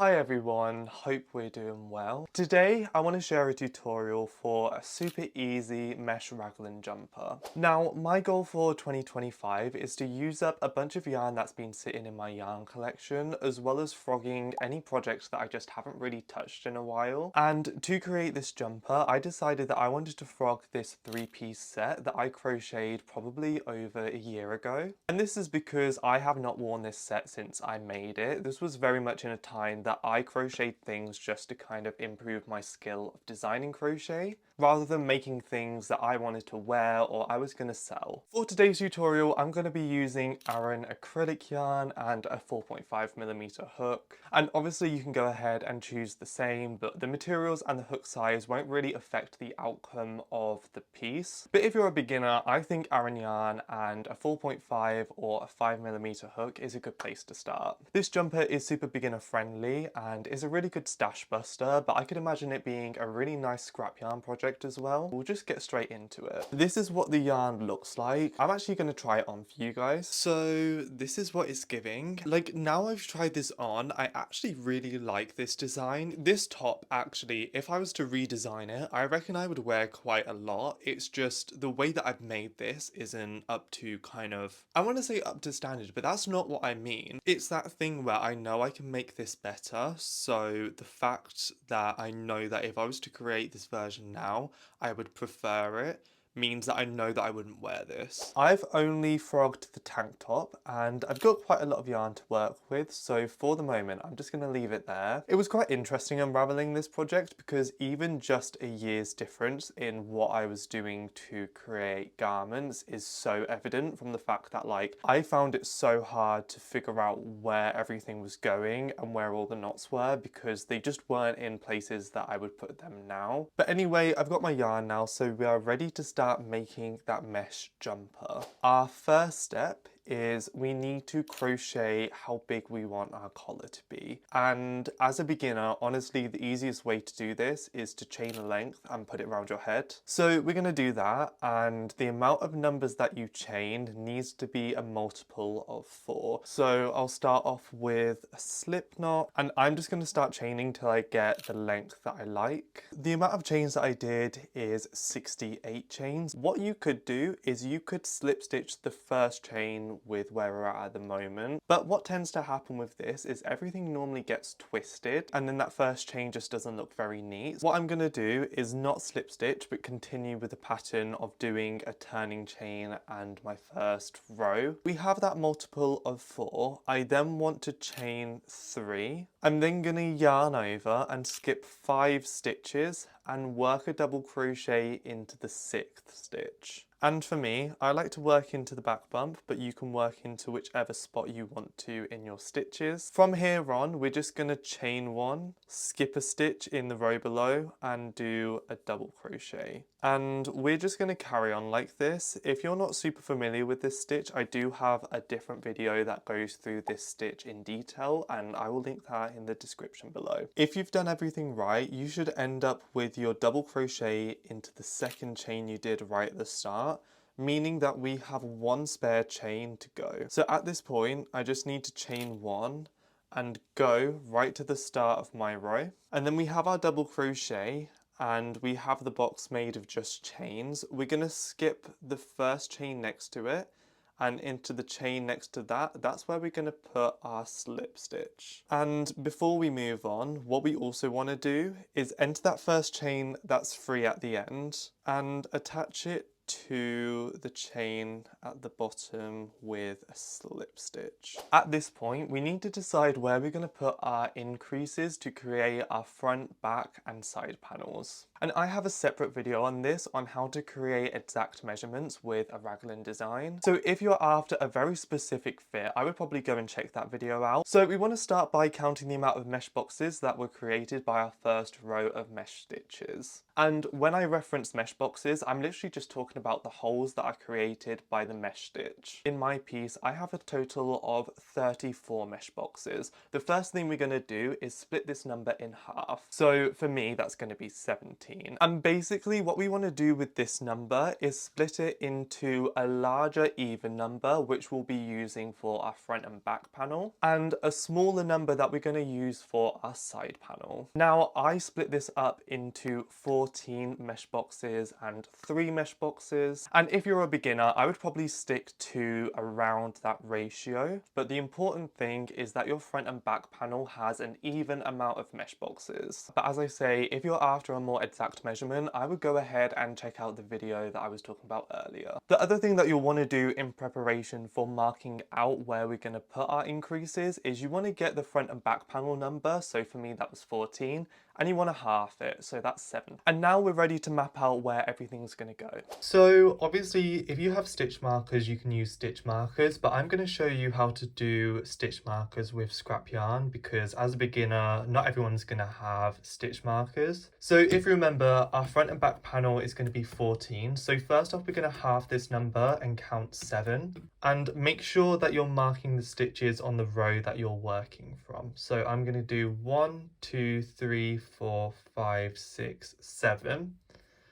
Hi everyone, hope we're doing well. Today I want to share a tutorial for a super easy mesh raglan jumper. Now my goal for 2025 is to use up a bunch of yarn that's been sitting in my yarn collection, as well as frogging any projects that I just haven't really touched in a while. And to create this jumper I decided that I wanted to frog this 3-piece set that I crocheted probably over a year ago. And this is because I have not worn this set since I made it. This was very much in a time that I crocheted things just to kind of improve my skill of designing crochet, rather than making things that I wanted to wear or I was going to sell. For today's tutorial, I'm going to be using Aran acrylic yarn and a 4.5mm hook. And obviously you can go ahead and choose the same, but the materials and the hook size won't really affect the outcome of the piece. But if you're a beginner, I think Aran yarn and a 4.5 or a 5mm hook is a good place to start. This jumper is super beginner friendly and is a really good stash buster, but I could imagine it being a really nice scrap yarn project as well. We'll just get straight into it. This is what the yarn looks like. I'm actually going to try it on for you guys. So this is what it's giving. Like, now I've tried this on, I actually really like this design. This top, actually, if I was to redesign it, I reckon I would wear quite a lot. It's just the way that I've made this isn't up to kind of, I want to say up to standard, but that's not what I mean. It's that thing where I know I can make this better, so the fact that I know that if I was to create this version now, I would prefer it, means that I know that I wouldn't wear this. I've only frogged the tank top and I've got quite a lot of yarn to work with, so for the moment I'm just going to leave it there. It was quite interesting unraveling this project because even just a year's difference in what I was doing to create garments is so evident from the fact that, like, I found it so hard to figure out where everything was going and where all the knots were because they just weren't in places that I would put them now. But anyway, I've got my yarn now, so we are ready to start making that mesh jumper. Our first step is we need to crochet how big we want our collar to be. And as a beginner, honestly, the easiest way to do this is to chain a length and put it around your head. So we're going to do that, and the amount of numbers that you chain needs to be a multiple of 4. So I'll start off with a slip knot, and I'm just going to start chaining till I get the length that I like. The amount of chains that I did is 68 chains. What you could do is you could slip stitch the first chain with where we're at the moment, but what tends to happen with this is everything normally gets twisted and then that first chain just doesn't look very neat. What I'm going to do is not slip stitch but continue with the pattern of doing a turning chain and my first row. We have that multiple of 4. I then want to chain 3. I'm then going to yarn over and skip 5 stitches and work a double crochet into the 6th stitch. And for me, I like to work into the back bump, but you can work into whichever spot you want to in your stitches. From here on, we're just going to chain 1, skip a stitch in the row below, and do a double crochet. And we're just going to carry on like this. If you're not super familiar with this stitch, I do have a different video that goes through this stitch in detail, and I will link that in the description below. If you've done everything right, you should end up with your double crochet into the 2nd chain you did right at the start, meaning that we have 1 spare chain to go. So at this point, I just need to chain 1 and go right to the start of my row. And then we have our double crochet and we have the box made of just chains. We're going to skip the first chain next to it and into the chain next to that. That's where we're going to put our slip stitch. And before we move on, what we also want to do is enter that first chain that's free at the end and attach it to the chain at the bottom with a slip stitch. At this point, we need to decide where we're going to put our increases to create our front, back and side panels. And I have a separate video on this on how to create exact measurements with a raglan design. So if you're after a very specific fit, I would probably go and check that video out. So we want to start by counting the amount of mesh boxes that were created by our first row of mesh stitches. And when I reference mesh boxes, I'm literally just talking about the holes that are created by the mesh stitch. In my piece, I have a total of 34 mesh boxes. The first thing we're going to do is split this number in half. So for me, that's going to be 17. 14. And basically what we want to do with this number is split it into a larger even number, which we'll be using for our front and back panel, and a smaller number that we're going to use for our side panel. Now I split this up into 14 mesh boxes and 3 mesh boxes, and if you're a beginner I would probably stick to around that ratio, but the important thing is that your front and back panel has an even amount of mesh boxes. But as I say, if you're after a more exact measurement, I would go ahead and check out the video that I was talking about earlier. The other thing that you'll want to do in preparation for marking out where we're going to put our increases is you want to get the front and back panel number. So for me that was 14, and you want to half it, so that's 7. And now we're ready to map out where everything's going to go. So obviously if you have stitch markers you can use stitch markers, but I'm going to show you how to do stitch markers with scrap yarn, because as a beginner not everyone's going to have stitch markers. So if you remember, our front and back panel is going to be 14, so first off we're going to half this number and count 7, and make sure that you're marking the stitches on the row that you're working from. So I'm going to do 1, 2, 3, 4, 5, 6, 7.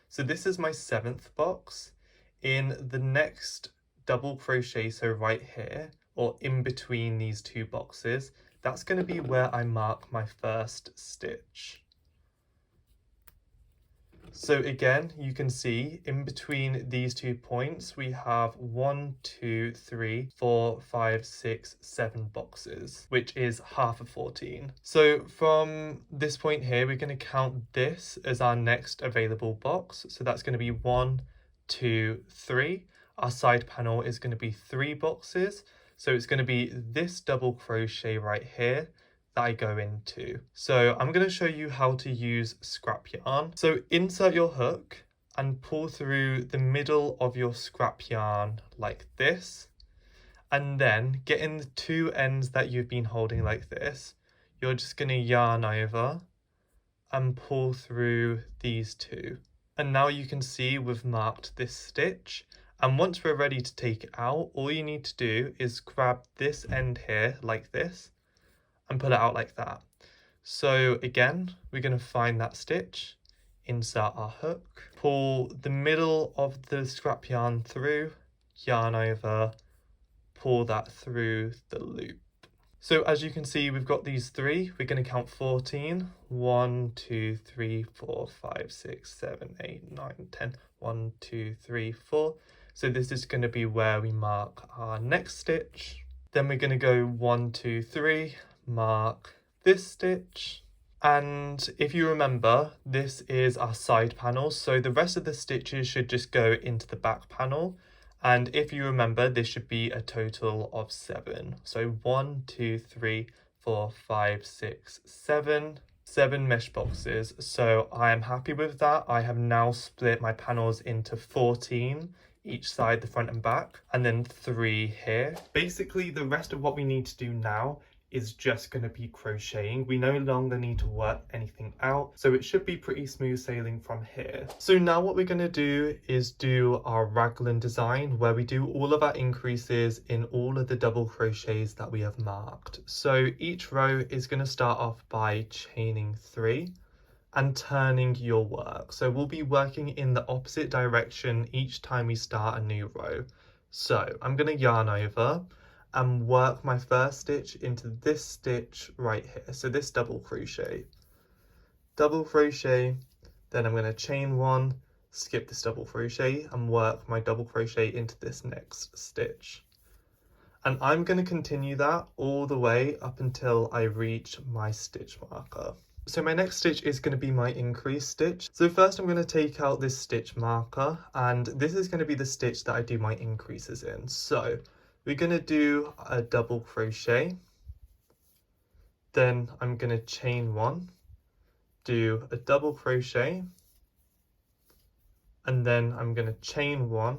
So this is my 7th box. In the next double crochet, so right here, or in between these two boxes, that's going to be where I mark my first stitch. So again, you can see in between these 2 points, we have 1, 2, 3, 4, 5, 6, 7 boxes, which is half of 14. So from this point here, we're going to count this as our next available box. So that's going to be 1, 2, 3. Our side panel is going to be 3 boxes. So it's going to be this double crochet right here that I go into. So I'm going to show you how to use scrap yarn. So insert your hook and pull through the middle of your scrap yarn like this, and then get in the 2 ends that you've been holding like this. You're just going to yarn over and pull through these 2. And now you can see we've marked this stitch. And once we're ready to take it out, all you need to do is grab this end here like this and pull it out like that. So again, we're going to find that stitch, insert our hook, pull the middle of the scrap yarn through, yarn over, pull that through the loop. So as you can see, we've got these 3. We're going to count 14. 1, 2, 3, 4, 5, 6, 7, 8, 9, 10. 1, 2, 3, 4. So this is going to be where we mark our next stitch. Then we're going to go 1, 2, 3, mark this stitch. And if you remember, this is our side panel, so the rest of the stitches should just go into the back panel. And if you remember, this should be a total of 7. So 1, 2, 3, 4, 5, 6, 7. 7 mesh boxes. So I am happy with that. I have now split my panels into 14 each side, the front and back, and then 3 here. Basically, the rest of what we need to do now is just going to be crocheting. We no longer need to work anything out, so it should be pretty smooth sailing from here. So now what we're going to do is do our raglan design, where we do all of our increases in all of the double crochets that we have marked. So each row is going to start off by chaining 3 and turning your work. So we'll be working in the opposite direction each time we start a new row. So I'm going to yarn over and work my first stitch into this stitch right here, so this double crochet, then I'm going to chain 1, skip this double crochet and work my double crochet into this next stitch. And I'm going to continue that all the way up until I reach my stitch marker. So my next stitch is going to be my increase stitch. So first I'm going to take out this stitch marker, and this is going to be the stitch that I do my increases in. So we're going to do a double crochet, then I'm going to chain 1, do a double crochet, and then I'm going to chain 1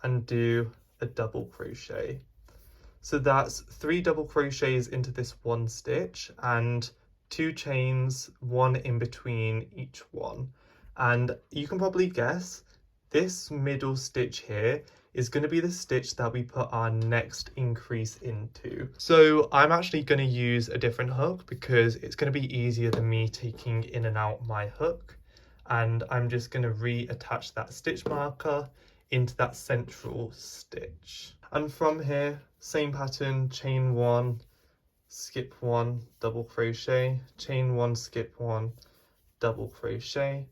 and do a double crochet. So that's 3 double crochets into this one stitch and 2 chains, 1 in between each one. And you can probably guess this middle stitch here is going to be the stitch that we put our next increase into. So I'm actually going to use a different hook because it's going to be easier than me taking in and out my hook. and I'm just going to reattach that stitch marker into that central stitch. And from here, same pattern, chain 1, skip 1, double crochet, chain 1, skip 1, double crochet.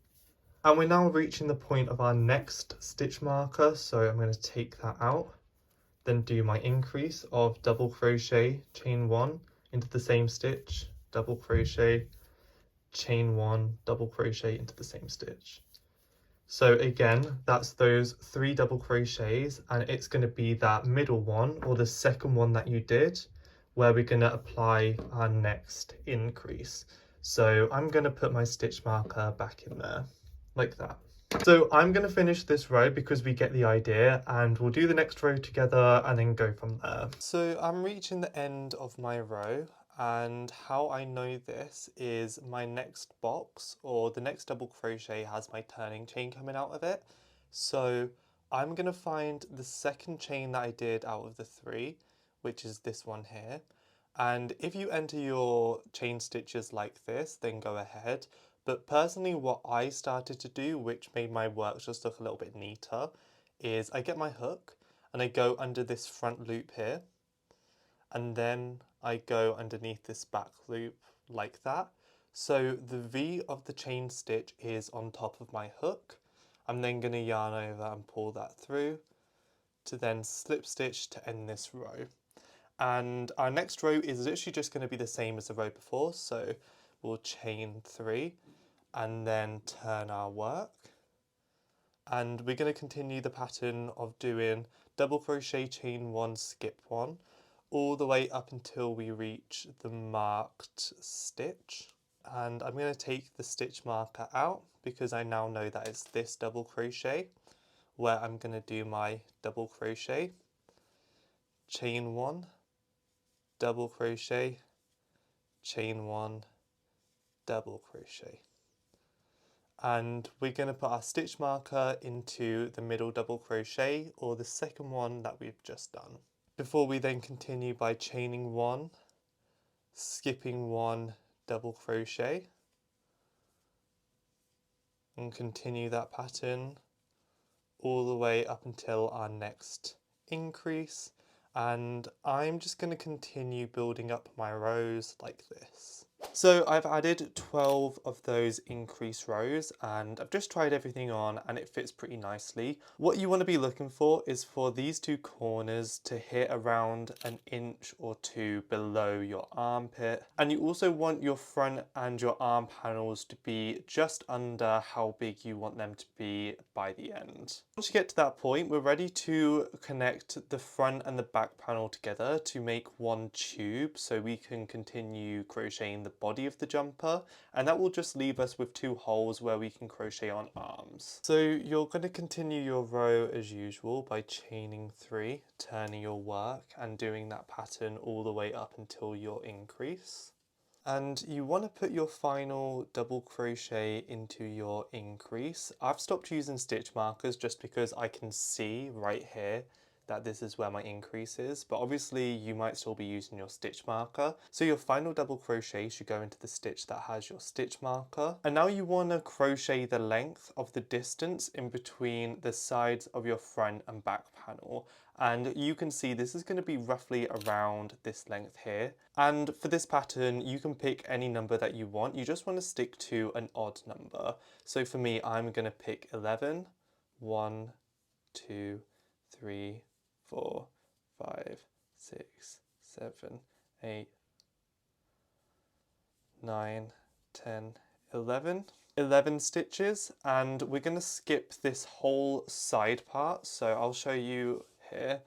And we're now reaching the point of our next stitch marker, so I'm going to take that out, then do my increase of double crochet, chain 1 into the same stitch, double crochet, chain 1, double crochet into the same stitch. So again, that's those 3 double crochets, and it's going to be that middle one, or the second one that you did, where we're going to apply our next increase. So I'm going to put my stitch marker back in there, like that. So I'm going to finish this row because we get the idea, and we'll do the next row together and then go from there. So I'm reaching the end of my row, and how I know this is my next box, or the next double crochet, has my turning chain coming out of it. So I'm going to find the second chain that I did out of the 3, which is this one here. And if you enter your chain stitches like this, then go ahead. But personally, what I started to do, which made my work just look a little bit neater, is I get my hook and I go under this front loop here, and then I go underneath this back loop like that. So the V of the chain stitch is on top of my hook. I'm then going to yarn over and pull that through to then slip stitch to end this row. And our next row is literally just going to be the same as the row before, so we'll chain 3 and then turn our work, and we're going to continue the pattern of doing double crochet, chain 1, skip 1 all the way up until we reach the marked stitch. And I'm going to take the stitch marker out because I now know that it's this double crochet, where I'm going to do my double crochet, chain 1, double crochet, chain 1, double crochet. And we're going to put our stitch marker into the middle double crochet, or the second one that we've just done, before we then continue by chaining 1, skipping 1, double crochet, and continue that pattern all the way up until our next increase. And I'm just going to continue building up my rows like this. So I've added 12 of those increase rows, and I've just tried everything on and it fits pretty nicely. What you want to be looking for is for these 2 corners to hit around 1 inch or 2 below your armpit, and you also want your front and your arm panels to be just under how big you want them to be by the end. Once you get to that point, we're ready to connect the front and the back panel together to make one tube, so we can continue crocheting the body of the jumper, and that will just leave us with 2 holes where we can crochet on arms. So you're going to continue your row as usual by chaining 3, turning your work and doing that pattern all the way up until your increase. And you want to put your final double crochet into your increase. I've stopped using stitch markers just because I can see right here that this is where my increase is, but obviously you might still be using your stitch marker. So your final double crochet should go into the stitch that has your stitch marker. And now you want to crochet the length of the distance in between the sides of your front and back panel. And you can see this is going to be roughly around this length here. And for this pattern, you can pick any number that you want. You just want to stick to an odd number. So for me, I'm going to pick 11. 1, 2, 3, 4, 5, 6, 7, 8, 9, 10, 11. 11 stitches, and we're going to skip this whole side part. So I'll show you here.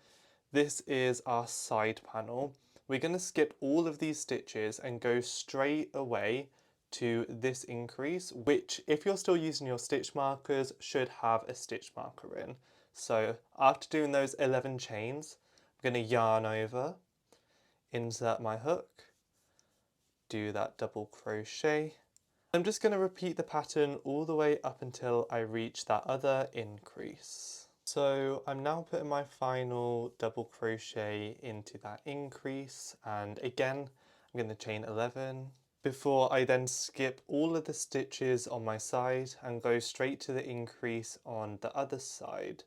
This is our side panel. We're going to skip all of these stitches and go straight away to this increase, which, if you're still using your stitch markers, should have a stitch marker in. So after doing those 11 chains, I'm going to yarn over, insert my hook, do that double crochet. I'm just going to repeat the pattern all the way up until I reach that other increase. So I'm now putting my final double crochet into that increase, and again I'm going to chain 11, before I then skip all of the stitches on my side and go straight to the increase on the other side.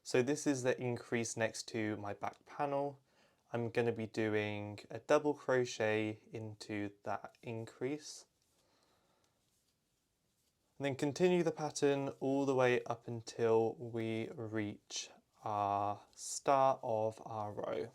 So this is the increase next to my back panel. I'm going to be doing a double crochet into that increase. And then continue the pattern all the way up until we reach our start of our row.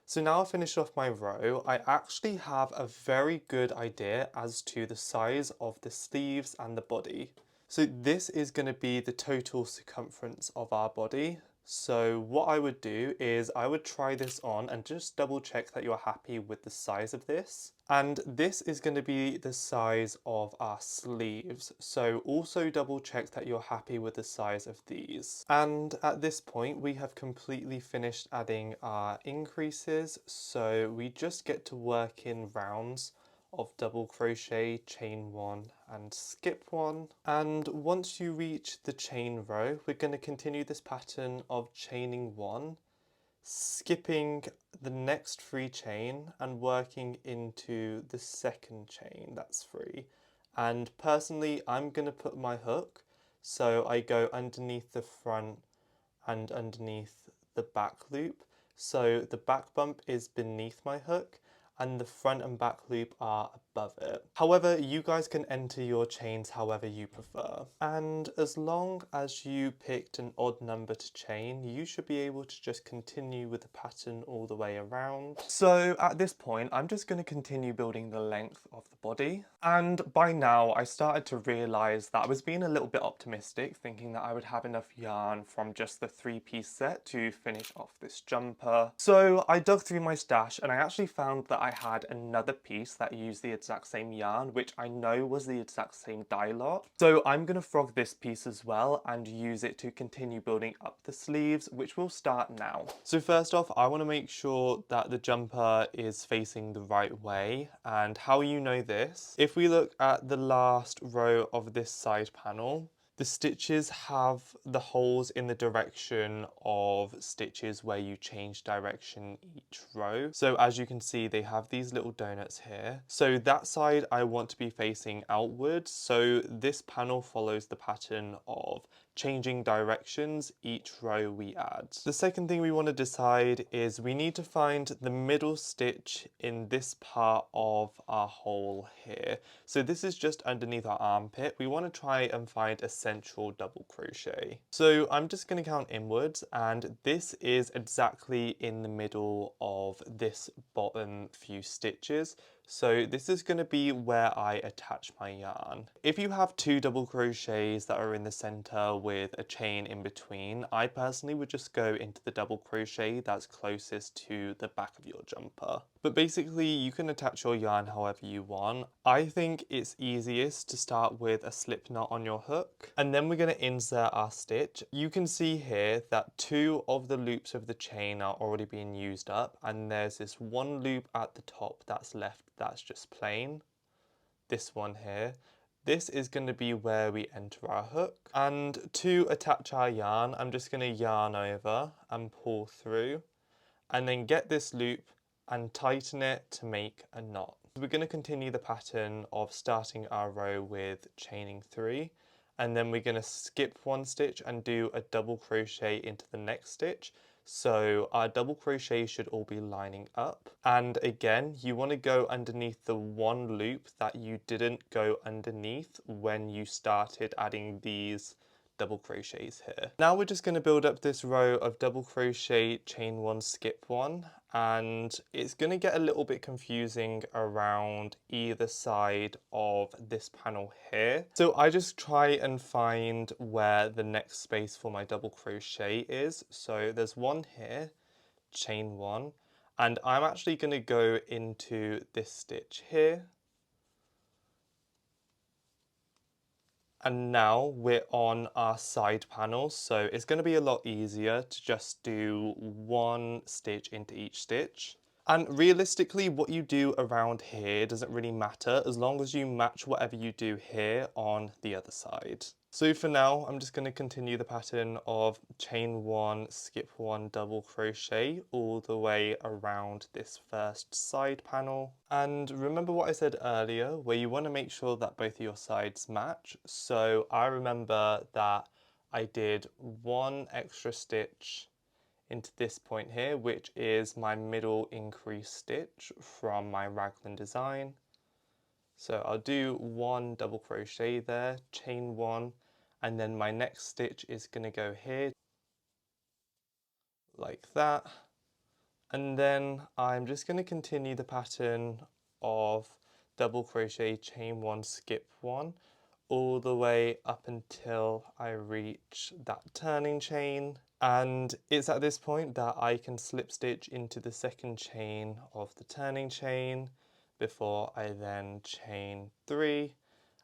So now I've finished off my row, I actually have a very good idea as to the size of the sleeves and the body. So this is going to be the total circumference of our body. So what I would do is I would try this on and just double check that you're happy with the size of this. And this is going to be the size of our sleeves. So also double check that you're happy with the size of these. And at this point we have completely finished adding our increases. So we just get to work in rounds of double crochet, chain one and skip one. And once you reach the chain row, we're going to continue this pattern of chaining one, skipping the next free chain and working into the second chain that's free. And personally, I'm going to put my hook, so I go underneath the front and underneath the back loop. So the back bump is beneath my hook and the front and back loop are above it. However, you guys can enter your chains however you prefer. And as long as you picked an odd number to chain, you should be able to just continue with the pattern all the way around. So at this point, I'm just going to continue building the length of the body. And by now, I started to realise that I was being a little bit optimistic, thinking that I would have enough yarn from just the 3-piece set to finish off this jumper. So I dug through my stash and I actually found that I had another piece that used the exact same yarn, which I know was the exact same dye lot. So I'm going to frog this piece as well and use it to continue building up the sleeves, which will start now. So first off, I want to make sure that the jumper is facing the right way. And how you know this, if we look at the last row of this side panel, the stitches have the holes in the direction of stitches where you change direction each row. So as you can see, they have these little donuts here. So that side I want to be facing outwards. So this panel follows the pattern of changing directions each row we add. The second thing we want to decide is we need to find the middle stitch in this part of our hole here. So this is just underneath our armpit. We want to try and find a central double crochet. So I'm just going to count inwards and this is exactly in the middle of this bottom few stitches. So this is going to be where I attach my yarn. If you have 2 double crochets that are in the center with a chain in between, I personally would just go into the double crochet that's closest to the back of your jumper. But basically you can attach your yarn however you want. I think it's easiest to start with a slip knot on your hook and then we're going to insert our stitch. You can see here that 2 of the loops of the chain are already being used up and there's this one loop at the top that's left that's just plain. This one here. This is going to be where we enter our hook. And to attach our yarn, I'm just going to yarn over and pull through and then get this loop and tighten it to make a knot. We're going to continue the pattern of starting our row with chaining 3 and then we're going to skip 1 stitch and do a double crochet into the next stitch. So our double crochet should all be lining up. And again, you want to go underneath the one loop that you didn't go underneath when you started adding these double crochets here. Now we're just going to build up this row of double crochet, chain 1, skip 1, and it's going to get a little bit confusing around either side of this panel here. So I just try and find where the next space for my double crochet is. So there's one here, chain 1, and I'm actually going to go into this stitch here. And now we're on our side panel, so it's going to be a lot easier to just do 1 stitch into each stitch. And realistically, what you do around here doesn't really matter as long as you match whatever you do here on the other side. So for now, I'm just going to continue the pattern of chain 1, skip 1, double crochet all the way around this first side panel. And remember what I said earlier, where you want to make sure that both of your sides match. So I remember that I did 1 extra stitch into this point here, which is my middle increase stitch from my raglan design. So I'll do 1 double crochet there, chain 1, and then my next stitch is going to go here like that, and then I'm just going to continue the pattern of double crochet, chain 1, skip 1 all the way up until I reach that turning chain. And it's at this point that I can slip stitch into the second chain of the turning chain before I then chain 3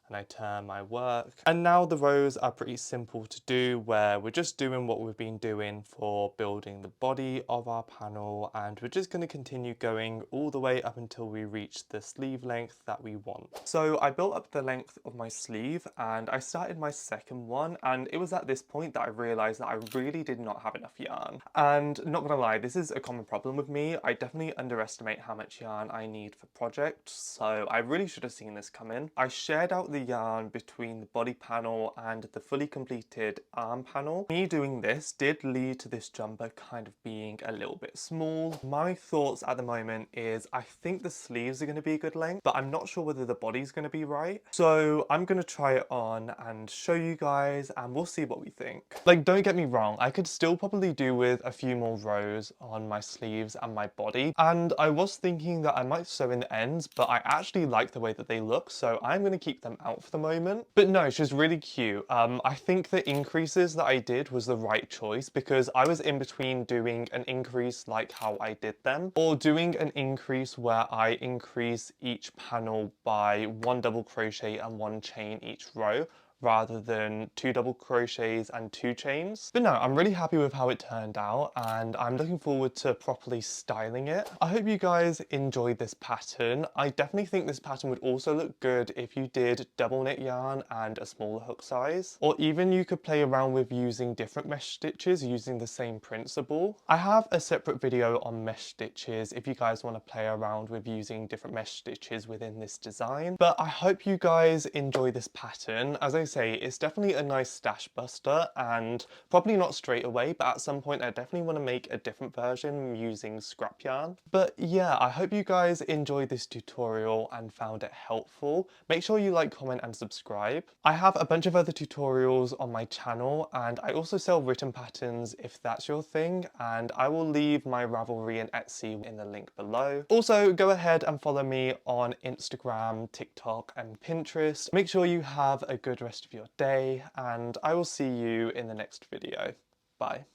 and I turn my work. And now the rows are pretty simple to do, where we're just doing what we've been doing for building the body of our panel, and we're just going to continue going all the way up until we reach the sleeve length that we want. So I built up the length of my sleeve and I started my second one, and it was at this point that I realised that I really did not have enough yarn. And not gonna lie, this is a common problem with me. I definitely underestimate how much yarn I need for projects, so I really should have seen this coming. I shared out the yarn between the body panel and the fully completed arm panel. Me doing this did lead to this jumper kind of being a little bit small. My thoughts at the moment is I think the sleeves are going to be a good length, but I'm not sure whether the body's going to be right. So I'm going to try it on and show you guys, and we'll see what we think. Like, don't get me wrong, I could still probably do with a few more rows on my sleeves and my body, and I was thinking that I might sew in the ends, but I actually like the way that they look, so I'm going to keep them out for the moment. But no, she's really cute. I think the increases that I did was the right choice, because I was in between doing an increase like how I did them, or doing an increase where I increase each panel by 1 double crochet and 1 chain each row, rather than 2 double crochets and 2 chains. But no, I'm really happy with how it turned out, and I'm looking forward to properly styling it. I hope you guys enjoyed this pattern. I definitely think this pattern would also look good if you did double knit yarn and a smaller hook size, or even you could play around with using different mesh stitches using the same principle. I have a separate video on mesh stitches if you guys want to play around with using different mesh stitches within this design. But I hope you guys enjoy this pattern. As I say, it's definitely a nice stash buster, and probably not straight away, but at some point I definitely want to make a different version using scrap yarn. But yeah, I hope you guys enjoyed this tutorial and found it helpful. Make sure you like, comment and subscribe. I have a bunch of other tutorials on my channel, and I also sell written patterns if that's your thing, and I will leave my Ravelry and Etsy in the link below. Also, go ahead and follow me on Instagram, TikTok and Pinterest. Make sure you have a good rest of your day, and I will see you in the next video. Bye.